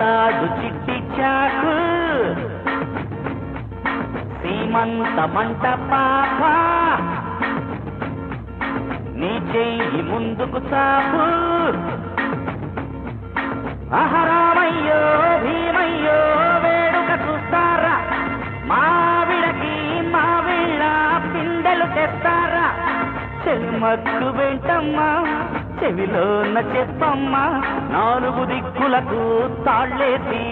పుడతాడు చిట్టి చాకు సీమంత మంట పాప నీ చెయ్యి ముందుకు చాపు అహరామయ్యో భీమయ్యో వేడుక చూస్తారా మావిడకి మావిళ్ళ పిందెలు తెస్తారా చెలిమక్కు వెంటమ్మా చెవిలోన చెప్పమ్మా నాలుగు దిక్కులకు తాళ్ళేసి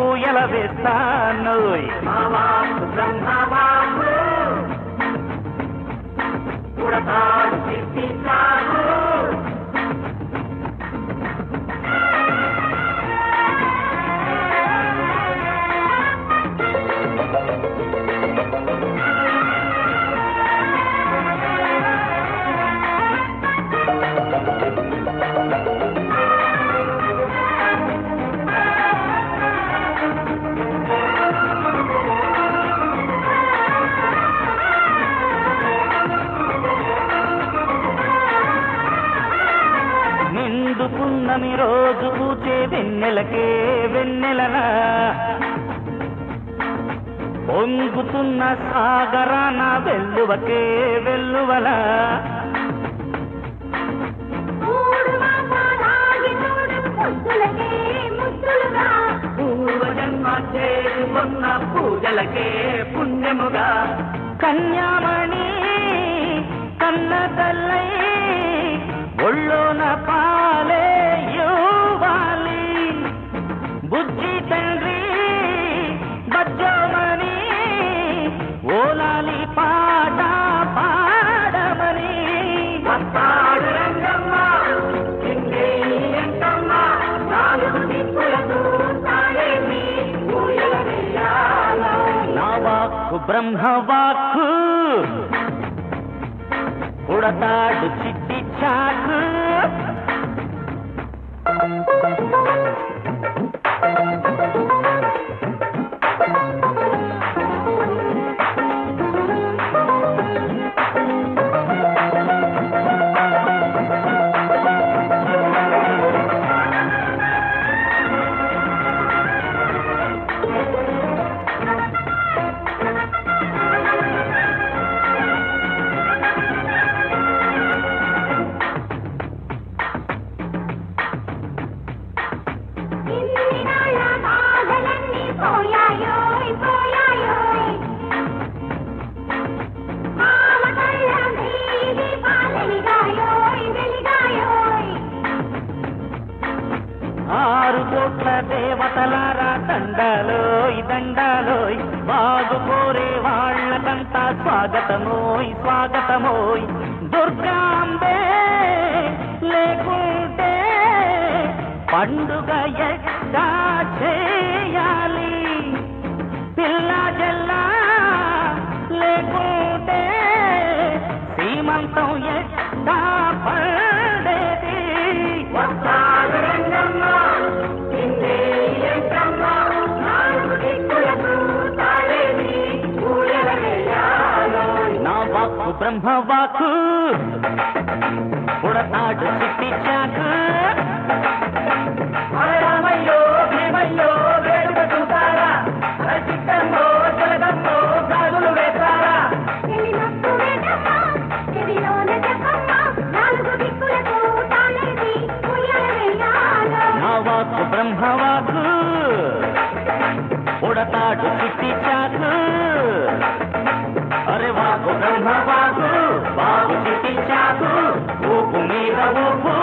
ఊయల వేస్తాను పున్నమి రోజు పూచే వెన్నెలకే వెన్నెలలా పొంగుతున్న సాగరాన వెల్లువకే వెల్లువలా పూర్వజన్మ చేసుకున్న పూజలకే పుణ్యముగా కన్యామణి కన్న తల్లై ఒళ్ళోన పాలే యువాలి బుజ్జి తండ్రి బజ్జోమని ఓలాలి పాట పాడమని నా వాక్కు బ్రహ్మవాక్కు పుడతాడు చిట్టి చాకు దేవతలారా దండాలోయ్ దండాలోయ్ బాగు కోరే వాళ్ళకంతా స్వాగతమోయ్ స్వాగతమోయ్ దుర్గాంబే లేకుంటే పండుగ ఎట్టా చేయాలి పిల్ల జల్లా లేకుంటే సీమంతం ఎట్టా పడేది నా వాక్కు బ్రహ్మవాక్కు పుడతాడు చిట్టి చాకు రామయ్యో భీమయ్యో వేడుక చూసారా చిట్టమ్మో జలగమ్మో గాజులు వేస్తారా నా వాక్కు బ్రహ్మవాక్కు పుడతాడు చిట్టి చాకు అరే వాకు బ్రహ్మవాకు బాబు చిట్టి చాకు ఊపు మీద ఊపు